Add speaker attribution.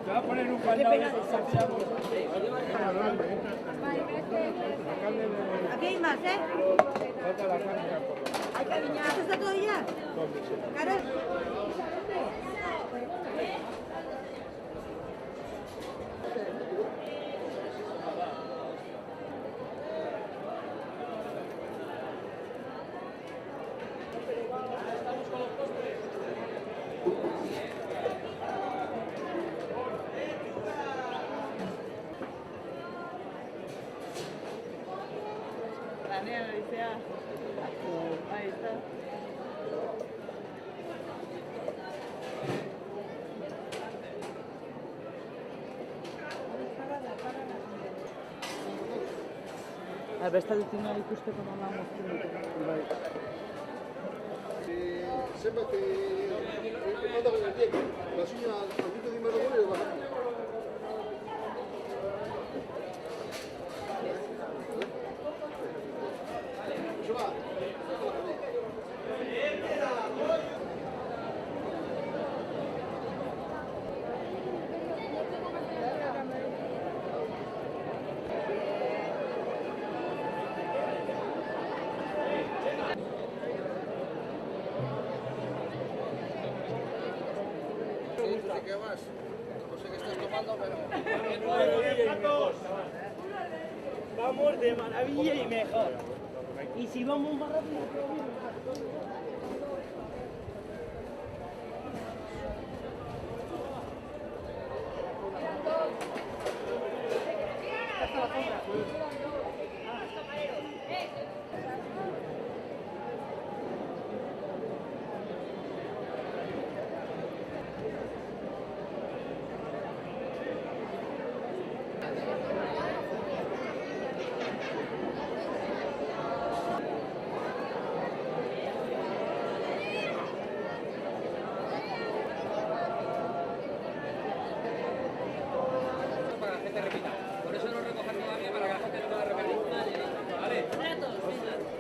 Speaker 1: Te va a poner un candado de esos salseados.
Speaker 2: Aquí hay más, ¿eh?
Speaker 1: Falta la carne.
Speaker 2: Hay cariño. ¿Esto está todo ya? Claro.
Speaker 3: Planea, Alicia. Ahí está. A ver, está diciendo ahí ikusten nola mozten bai.
Speaker 4: Zenbat emandako guztiek, basina aurkitu din behar dugu edo bakatu? Joseba! ¿Qué vas? No sé qué estás tomando, pero...
Speaker 1: Vamos de maravilla y mejor. Y si vamos más rápido, hasta la sombra.